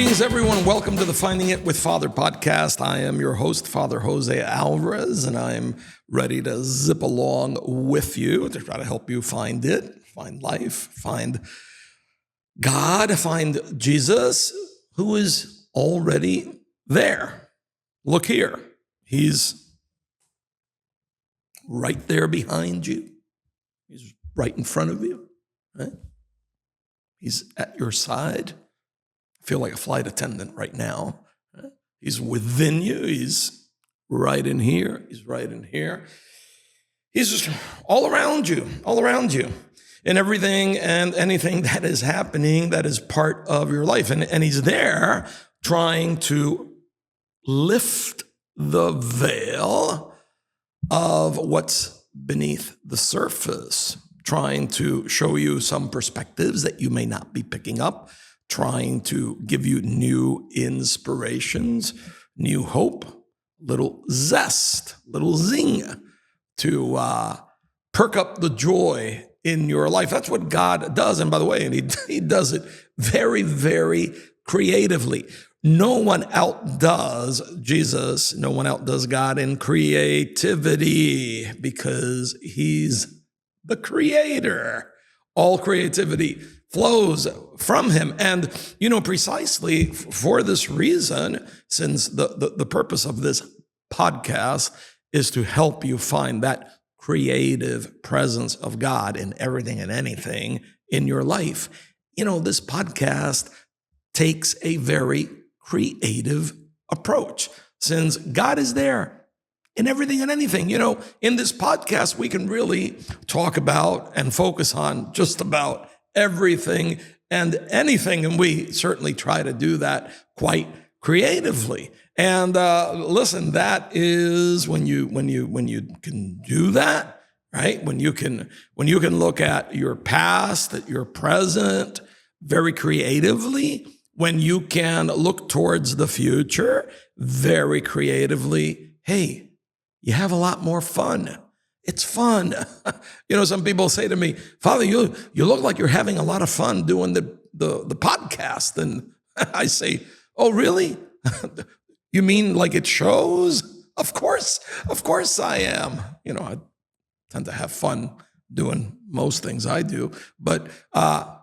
Greetings, everyone. Welcome to the Finding It with Father podcast. I am your host, Father Jose Alvarez, and I'm ready to zip along with you to try to help you find it, find life, find God, find Jesus, who is already there. Look here. He's right there behind you. He's right in front of you, right? He's at your side. I feel like a flight attendant right now. Right? He's within you. He's right in here. He's right in here. He's just all around you, in everything and anything that is happening that is part of your life. And he's there trying to lift the veil of what's beneath the surface, trying to show you some perspectives that you may not be picking up, trying to give you new inspirations, new hope, little zest, little zing to perk up the joy in your life. That's what God does. And by the way, and he does it very, very creatively. No one outdoes Jesus. No one outdoes God in creativity because he's the creator. All creativity flows from him. And, precisely for this reason, since the purpose of this podcast is to help you find that creative presence of God in everything and anything in your life. This podcast takes a very creative approach since God is there in everything and anything. In this podcast, we can really talk about and focus on just about everything and anything. And we certainly try to do that quite creatively. And listen, that is when you can do that, right? When you can look at your past, at your present very creatively, when you can look towards the future very creatively. Hey, you have a lot more fun. It's fun. Some people say to me, Father, you look like you're having a lot of fun doing the podcast. And I say, oh, really? You mean like it shows? Of course I am. I tend to have fun doing most things I do. But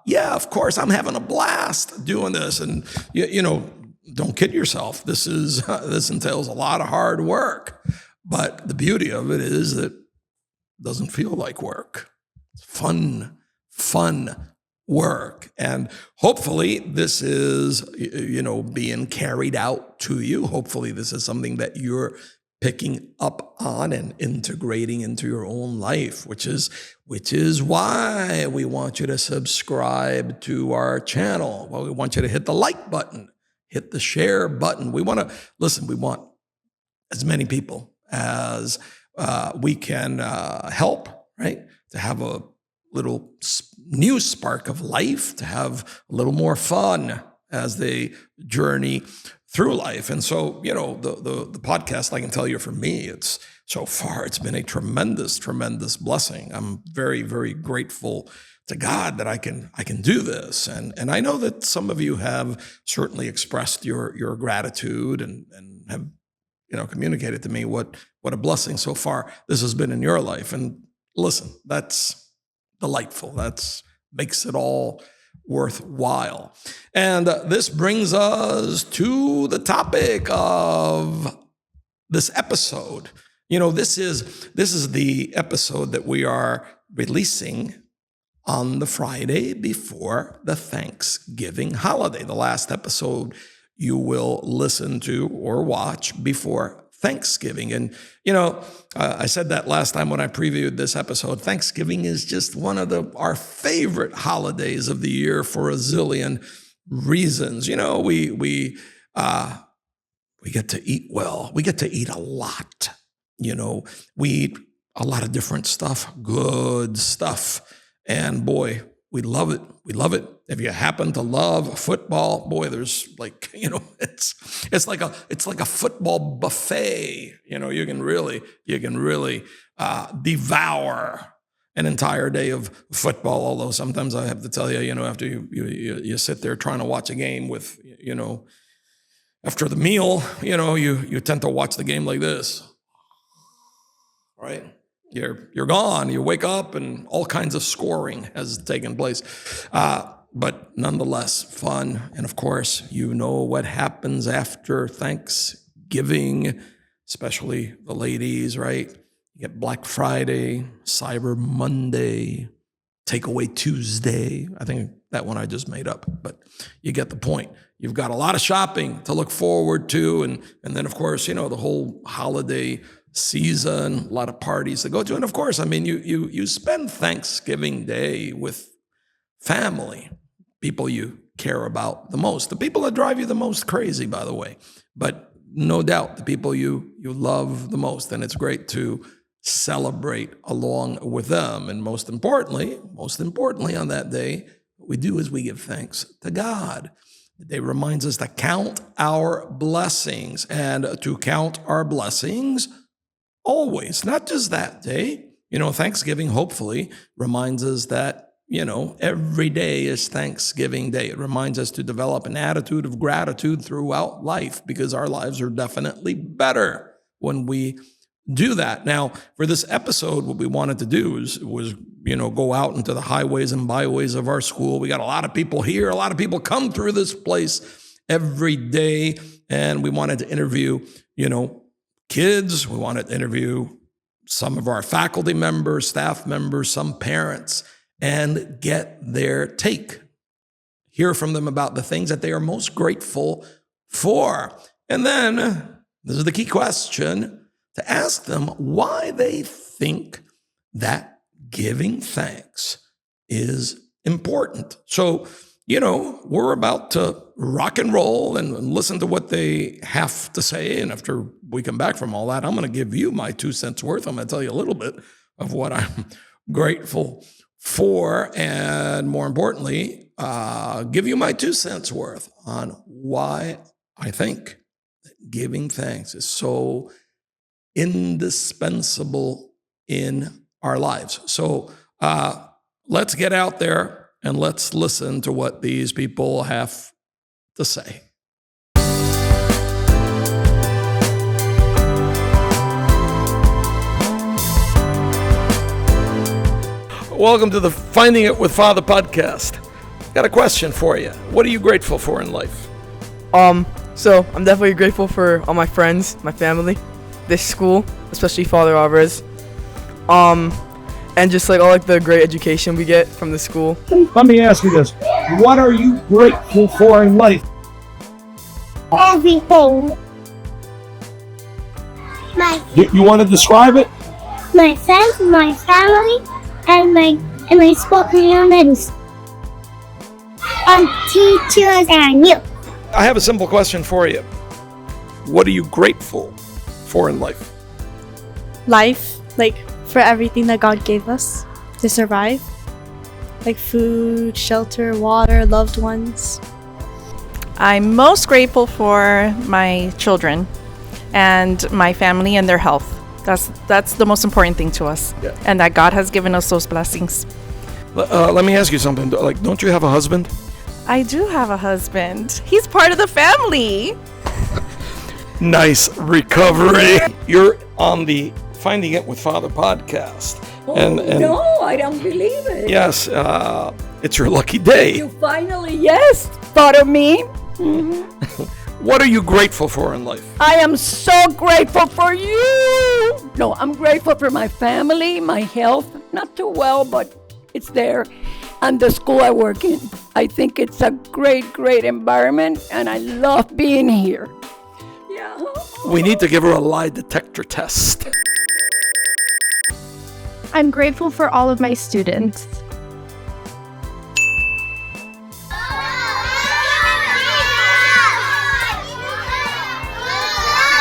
yeah, of course, I'm having a blast doing this. And, don't kid yourself. This entails a lot of hard work. But the beauty of it is that it doesn't feel like work. It's fun work. And hopefully this is, being carried out to you. Hopefully this is something that you're picking up on and integrating into your own life, which is why we want you to subscribe to our channel. Well, we want you to hit the like button, hit the share button. We want as many people as we can help, right? To have a little new spark of life, to have a little more fun as they journey through life. And so, the podcast, I can tell you for me, it's been a tremendous, tremendous blessing. I'm very, very grateful to God that I can do this. And I know that some of you have certainly expressed your gratitude and have communicated to me what a blessing so far this has been in your life. And listen, that's delightful. That makes it all worthwhile. And this brings us to the topic of this episode. This is the episode that we are releasing on the Friday before the Thanksgiving holiday. The last episode you will listen to or watch before Thanksgiving. And, I said that last time when I previewed this episode. Thanksgiving is just one of our favorite holidays of the year for a zillion reasons. We get to eat well. We get to eat a lot. We eat a lot of different stuff, good stuff. And boy, we love it. We love it. If you happen to love football, boy, there's it's like a football buffet. You can really devour an entire day of football. Although sometimes I have to tell you, after you sit there trying to watch a game with, after the meal, you tend to watch the game like this, right? You're gone. You wake up and all kinds of scoring has taken place. But nonetheless, fun. And of course, what happens after Thanksgiving, especially the ladies, right? You get Black Friday, Cyber Monday, Takeaway Tuesday. I think that one I just made up, but you get the point. You've got a lot of shopping to look forward to. And then, of course, the whole holiday season, a lot of parties to go to. And of course, you spend Thanksgiving Day with family, people you care about the most, the people that drive you the most crazy, by the way, but no doubt the people you love the most. And it's great to celebrate along with them. And most importantly on that day, what we do is we give thanks to God. The day reminds us to count our blessings, and to count our blessings always, not just that day. Thanksgiving hopefully reminds us that, every day is Thanksgiving Day. It reminds us to develop an attitude of gratitude throughout life, because our lives are definitely better when we do that. Now, for this episode, what we wanted to do was go out into the highways and byways of our school. We got a lot of people here. A lot of people come through this place every day, and we wanted to interview, kids. We wanted to interview some of our faculty members, staff members, some parents, and get their take. Hear from them about the things that they are most grateful for. And then, this is the key question, to ask them why they think that giving thanks is important. So, we're about to rock and roll and listen to what they have to say. And after we come back from all that, I'm going to give you my 2 cents worth. I'm going to tell you a little bit of what I'm grateful for, and more importantly, give you my 2 cents worth on why I think that giving thanks is so indispensable in our lives. So let's get out there and let's listen to what these people have to say. Welcome to the Finding It with Father podcast. Got a question for you. What are you grateful for in life? So I'm definitely grateful for all my friends, my family, this school, especially Father Alvarez, and just all the great education we get from the school. Let me ask you this. What are you grateful for in life? Everything. You want to describe it? My friends, my family, and my school communities. Teachers and you. I have a simple question for you. What are you grateful for in life? Life, for everything that God gave us to survive. Food, shelter, water, loved ones. I'm most grateful for my children and my family and their health. That's the most important thing to us. Yeah. And that God has given us those blessings. Let me ask you something. Don't you have a husband? I do have a husband. He's part of the family. Nice recovery. You're on the Finding It with Father podcast. No, I don't believe it. Yes, it's your lucky day. You finally, thought of me. Mm-hmm. What are you grateful for in life? I am so grateful for you. No, I'm grateful for my family, my health. Not too well, but it's there. And the school I work in. I think it's a great, great environment, and I love being here. Yeah. We need to give her a lie detector test. I'm grateful for all of my students.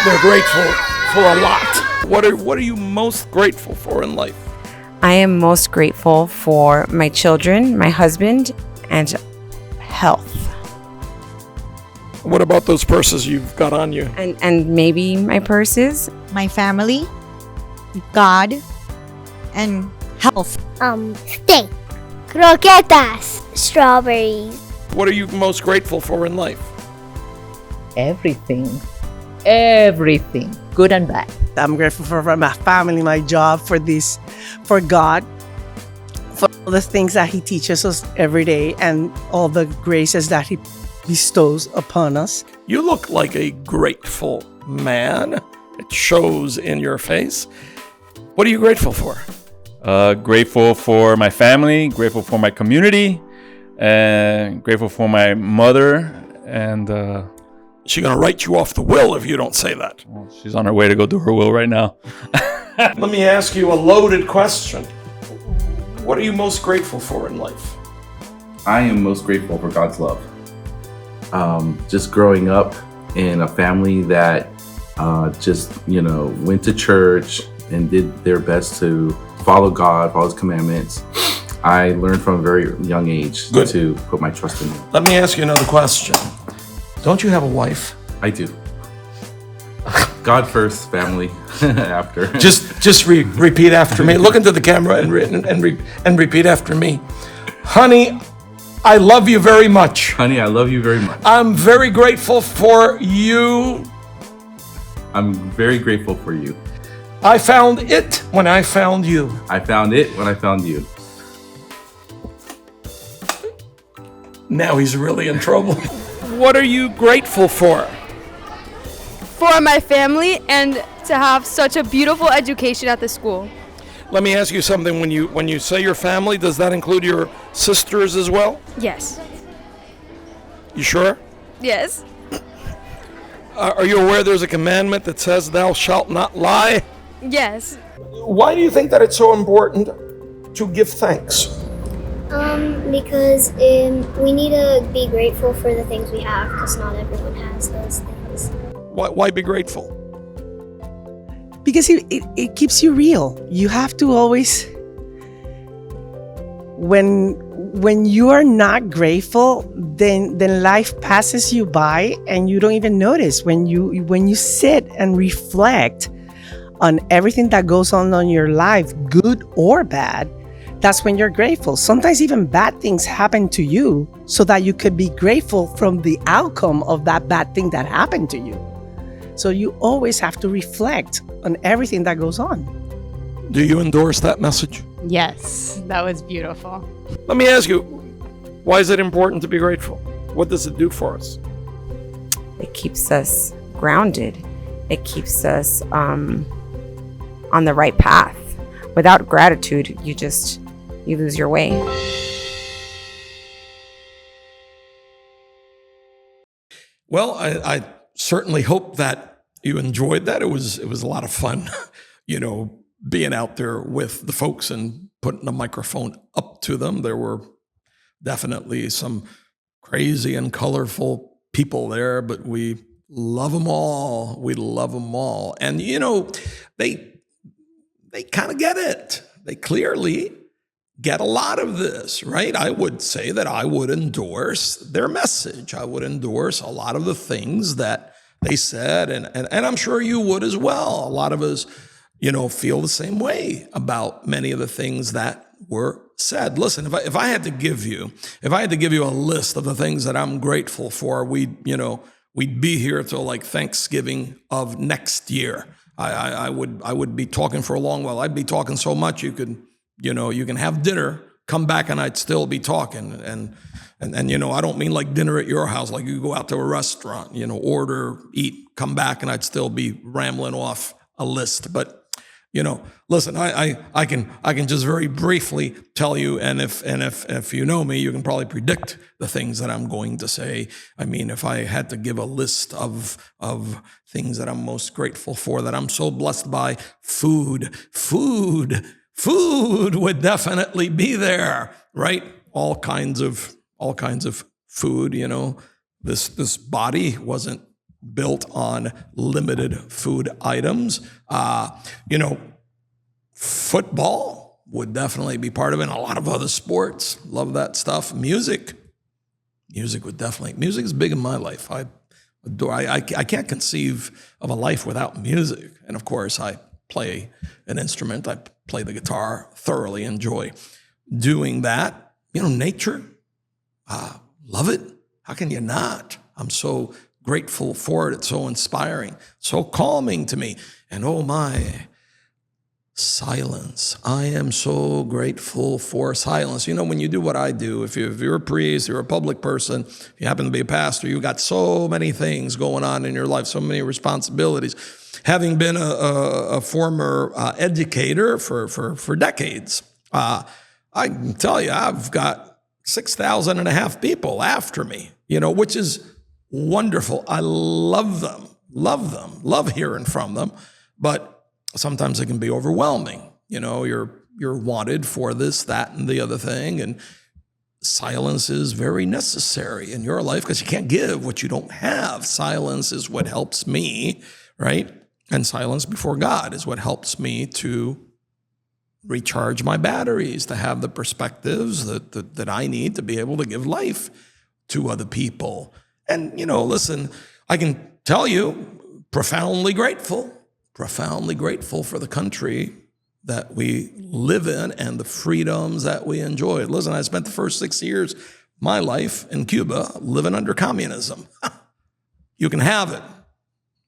They're grateful for a lot. What are you most grateful for in life? I am most grateful for my children, my husband, and health. What about those purses you've got on you? And maybe my purses. My family, God, and Health. Steak. Croquetas. Strawberries. What are you most grateful for in life? Everything. Everything. Good and bad. I'm grateful for my family, my job, for God, for all the things that He teaches us every day and all the graces that He bestows upon us. You look like a grateful man. It shows in your face. What are you grateful for? Grateful for my family, grateful for my community, and grateful for my mother. And She's going to write you off the will if you don't say that. well, she's on her way to go do her will right now. Let me ask you a loaded question. What are you most grateful for in life? I am most grateful for God's love. Just growing up in a family that went to church and did their best to follow God, follow His commandments. I learned from a very young age to put my trust in Him. Let me ask you another question. Don't you have a wife? I do. God first, family after. Just repeat after me. Look into the camera and repeat after me. Honey, I love you very much. Honey, I love you very much. I'm very grateful for you. I'm very grateful for you. I found it when I found you. I found it when I found you. Now he's really in trouble. What are you grateful for? For my family and to have such a beautiful education at the school. Let me ask you something. When you say your family, does that include your sisters as well? Yes. You sure? Yes. Are you aware there's a commandment that says thou shalt not lie? Yes. Why do you think that it's so important to give thanks? Because we need to be grateful for the things we have, because not everyone has those things. Why be grateful? Because it keeps you real. You have to always, when you are not grateful, then life passes you by and you don't even notice. When you sit and reflect on everything that goes on in your life, good or bad, that's when you're grateful. Sometimes even bad things happen to you so that you could be grateful from the outcome of that bad thing that happened to you. So you always have to reflect on everything that goes on. Do you endorse that message? Yes, that was beautiful. Let me ask you, why is it important to be grateful? What does it do for us? It keeps us grounded. It keeps us on the right path. Without gratitude, you lose your way. Well, I certainly hope that you enjoyed that. It was a lot of fun, being out there with the folks and putting a microphone up to them. There were definitely some crazy and colorful people there, but we love them all. We love them all. And, they kind of get it. They clearly get a lot of this, right? I would say that I would endorse their message. I would endorse a lot of the things that they said, and I'm sure you would as well. A lot of us, feel the same way about many of the things that were said. Listen, if I had to give you a list of the things that I'm grateful for, we'd be here till like Thanksgiving of next year. I would be talking for a long while. I'd be talking so much you can have dinner, come back, and I'd still be talking. And I don't mean like dinner at your house, like you go out to a restaurant, order, eat, come back, and I'd still be rambling off a list. But listen, I can just very briefly tell you, and if you know me, you can probably predict the things that I'm going to say. I mean, if I had to give a list of things that I'm most grateful for, that I'm so blessed by, food would definitely be there, right? All kinds of food. This body wasn't built on limited food items. Football would definitely be part of it, and a lot of other sports. Love that stuff. Music is big in my life. I can't conceive of a life without music. And of course, I play an instrument. I play the guitar, thoroughly enjoy doing that. Nature, love it. How can you not? I'm so grateful for it. It's so inspiring, so calming to me. And oh my, silence. I am so grateful for silence. When you do what I do, if you're a priest, you're a public person, if you happen to be a pastor, you've got so many things going on in your life, so many responsibilities. Having been a former educator for decades, I can tell you I've got 6,500 people after me, which is wonderful. I love them, love hearing from them, but sometimes it can be overwhelming. You're wanted for this, that, and the other thing, and silence is very necessary in your life because you can't give what you don't have. Silence is what helps me, right? And silence before God is what helps me to recharge my batteries, to have the perspectives that I need to be able to give life to other people. And, listen, I can tell you, profoundly grateful for the country that we live in and the freedoms that we enjoy. Listen, I spent the first 6 years of my life in Cuba living under communism. You can have it.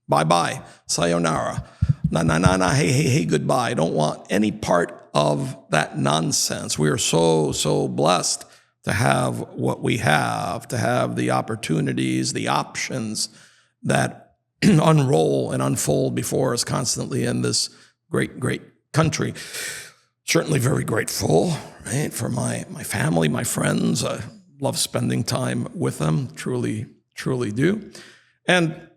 Bye-bye. Sayonara. Na, hey, goodbye. I don't want any part of that nonsense. We are so blessed to have what we have, to have the opportunities, the options that unroll and unfold before us constantly in this great country. Certainly very grateful, right, for my family, my friends. I love spending time with them, truly do. And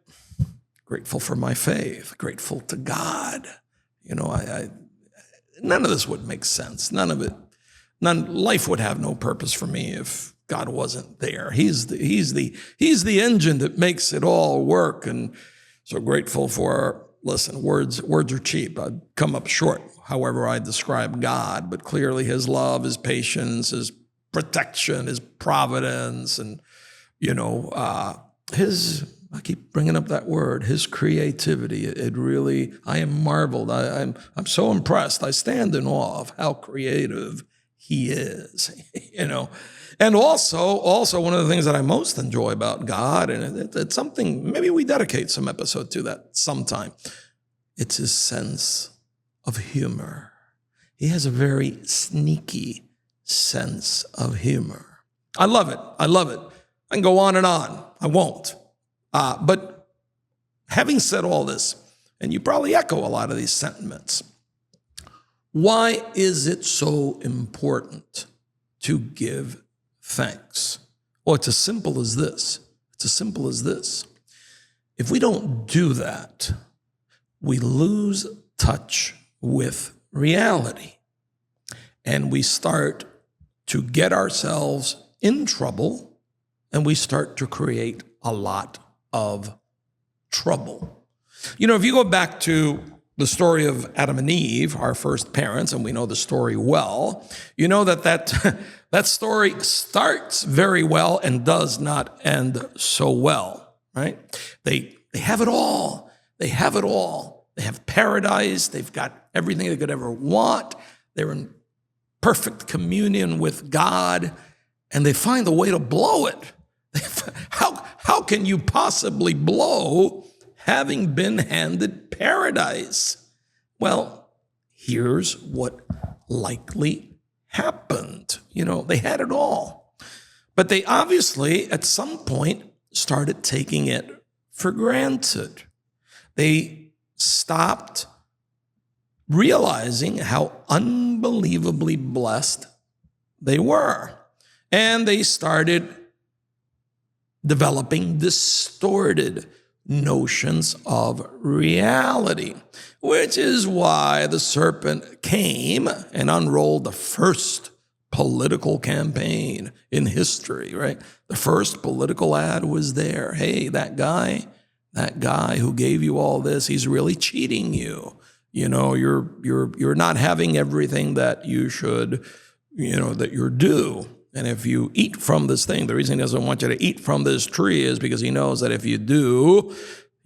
grateful for my faith, grateful to God. None of this would make sense. Life would have no purpose for me if God wasn't there. He's the engine that makes it all work. And so grateful for, listen, words are cheap. I'd come up short however I describe God, but clearly his love, his patience, his protection, his providence, and, I keep bringing up that word, his creativity. It really, I am marveled. I'm so impressed. I stand in awe of how creative he is, And also one of the things that I most enjoy about God, and it's something, maybe we dedicate some episode to that sometime, it's his sense of humor. He has a very sneaky sense of humor. I love it. I can go on and on. I won't. But having said all this, and you probably echo a lot of these sentiments, why is it so important to give thanks? Well, it's as simple as this. If we don't do that, we lose touch with reality. And we start to get ourselves in trouble, and we start to create a lot of trouble. If you go back to the story of Adam and Eve, our first parents, and we know the story well, you know that story starts very well and does not end so well, right? They have it all. They have paradise. They've got everything they could ever want. They're in perfect communion with God, and they find a way to blow it. How can you possibly blow having been handed paradise? Well, here's what likely happened. They had it all. But they obviously, at some point, started taking it for granted. They stopped realizing how unbelievably blessed they were. And they started developing distorted notions of reality, which is why the serpent came and unrolled the first political campaign in history, right? The first political ad was there. Hey, that guy who gave you all this, he's really cheating you. You're not having everything that you should, that you're due. And if you eat from this thing, the reason he doesn't want you to eat from this tree is because he knows that if you do,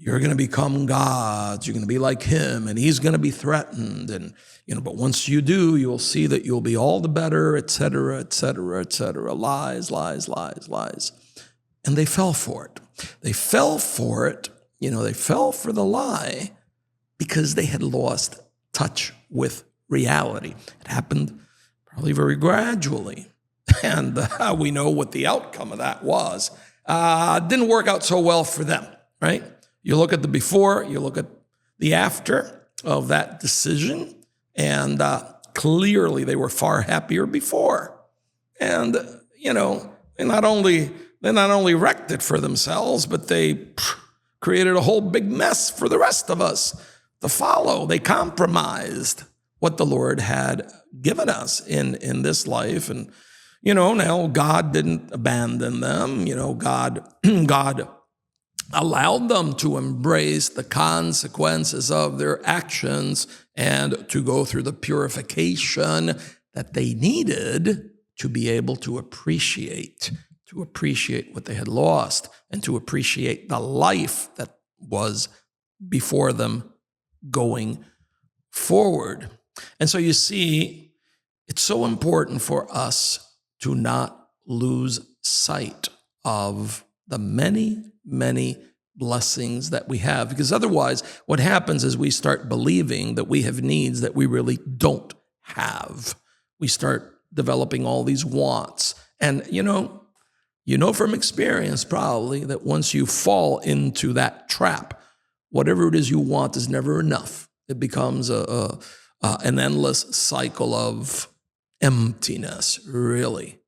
you're going to become gods. You're going to be like him, and he's going to be threatened. And, but once you do, you'll see that you'll be all the better, et cetera, et cetera, et cetera. Lies, lies, lies, lies. And they fell for it. They fell for it. They fell for the lie because they had lost touch with reality. It happened probably very gradually. And we know what the outcome of that was. Didn't work out so well for them, right? You look at the before, you look at the after of that decision, and clearly they were far happier before. And, they not only wrecked it for themselves, but they created a whole big mess for the rest of us to follow. They compromised what the Lord had given us in this life. And, now God didn't abandon them. God allowed them to embrace the consequences of their actions and to go through the purification that they needed to be able to appreciate what they had lost and to appreciate the life that was before them going forward. And so you see, it's so important for us to not lose sight of the many, many blessings that we have. Because otherwise, what happens is we start believing that we have needs that we really don't have. We start developing all these wants. And you know from experience probably that once you fall into that trap, whatever it is you want is never enough. It becomes an endless cycle of emptiness, really.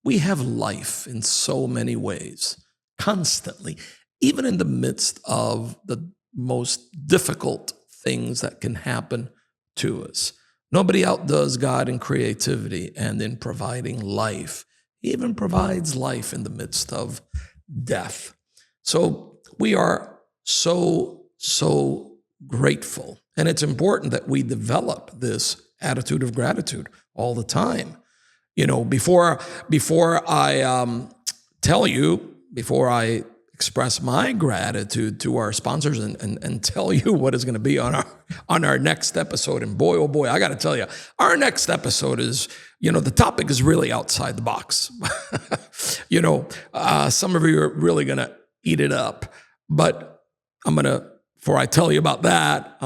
We have life in so many ways, constantly, even in the midst of the most difficult things that can happen to us. Nobody outdoes God in creativity and in providing life. He even provides life in the midst of death. So we are so grateful. And it's important that we develop this attitude of gratitude all the time. Before I express my gratitude to our sponsors and tell you what is going to be on our next episode. And boy, oh boy, I got to tell you, our next episode is, the topic is really outside the box. Some of you are really going to eat it up, but before I tell you about that,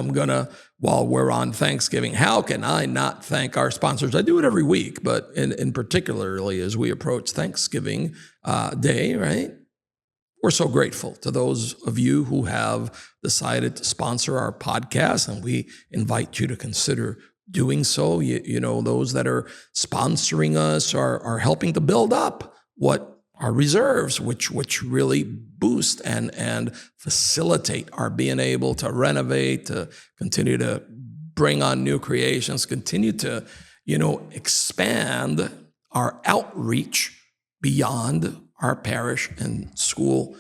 while we're on Thanksgiving, how can I not thank our sponsors? I do it every week, but in particularly as we approach Thanksgiving Day, right? We're so grateful to those of you who have decided to sponsor our podcast, and we invite you to consider doing so. Those that are sponsoring us are helping to build up what our reserves, which really boost and facilitate our being able to renovate, to continue to bring on new creations, continue to, expand our outreach beyond our parish and school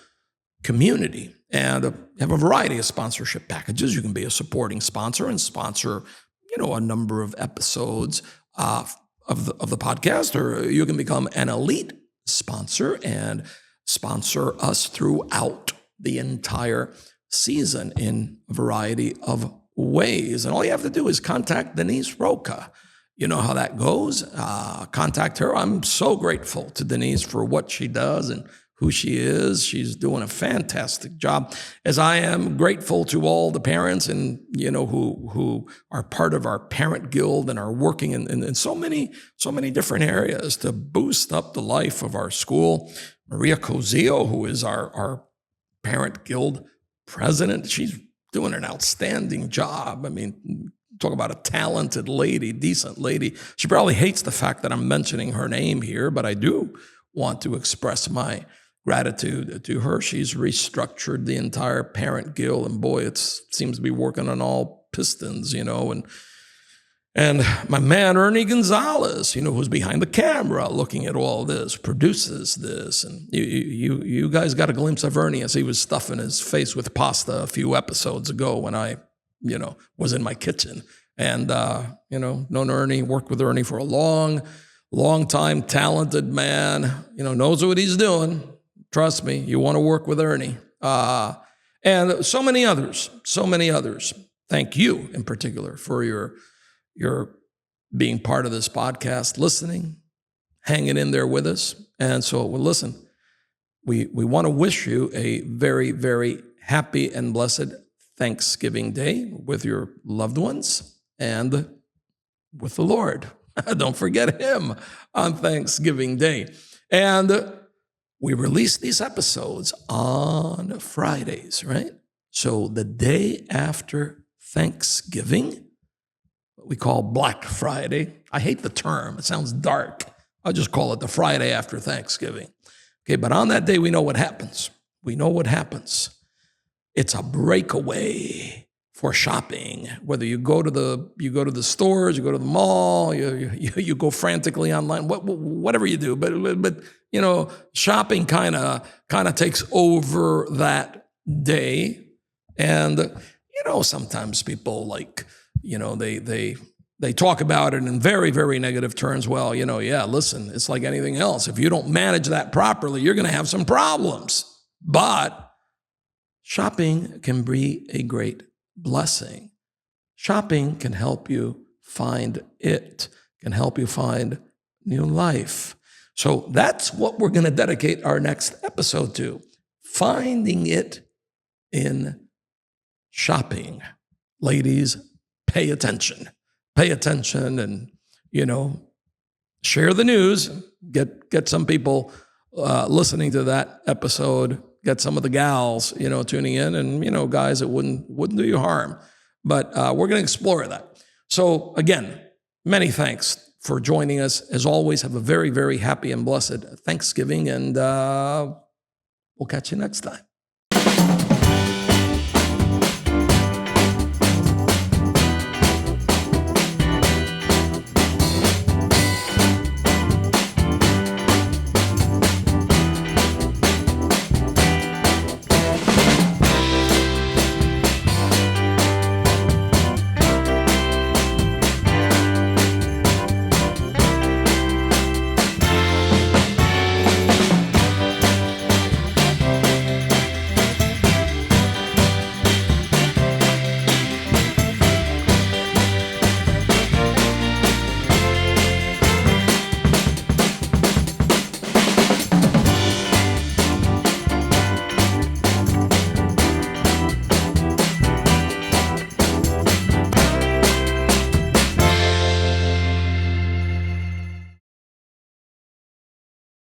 community. And have a variety of sponsorship packages. You can be a supporting sponsor and sponsor, a number of episodes of the podcast, or you can become an elite sponsor and sponsor us throughout the entire season in a variety of ways. And all you have to do is contact Denise Roca. You know how that goes. Contact her. I'm so grateful to Denise for what she does and who she is. She's doing a fantastic job, as I am grateful to all the parents and, who are part of our parent guild and are working in so many different areas to boost up the life of our school. Maria Cozio, who is our parent guild president, she's doing an outstanding job. I mean, talk about a talented lady, decent lady. She probably hates the fact that I'm mentioning her name here, but I do want to express my gratitude to her. She's restructured the entire parent guild, and boy, it seems to be working on all pistons, and my man Ernie Gonzalez, who's behind the camera looking at all this, produces this. And you guys got a glimpse of Ernie as he was stuffing his face with pasta a few episodes ago when I was in my kitchen. And known Ernie, worked with Ernie for a long time, talented man, knows what he's doing. Trust me, you want to work with Ernie. And so many others, so many others. Thank you in particular for your being part of this podcast, listening, hanging in there with us. And so, well, listen, we want to wish you a very, very happy and blessed Thanksgiving Day with your loved ones and with the Lord. Don't forget him on Thanksgiving Day. And we release these episodes on Fridays, right? So the day after Thanksgiving, what we call Black Friday. I hate the term. It sounds dark. I'll just call it the Friday after Thanksgiving. Okay, but on that day, we know what happens. We know what happens. It's a breakaway for shopping. Whether you go to the stores, you go to the mall, you go frantically online, whatever you do. But you know, shopping kind of takes over that day. And you know, sometimes people they talk about it in very, very negative terms. Well, listen, it's like anything else. If you don't manage that properly, you're going to have some problems. But shopping can be a great blessing. Shopping can help you find it, can help you find new life. So that's what we're going to dedicate our next episode to, finding it in shopping. Ladies, pay attention. Pay attention and, share the news. Get some people listening to that episode. Get some of the gals, tuning in. And, guys, it wouldn't do you harm. But we're going to explore that. So, again, many thanks for joining us. As always, have a very, very happy and blessed Thanksgiving. And we'll catch you next time.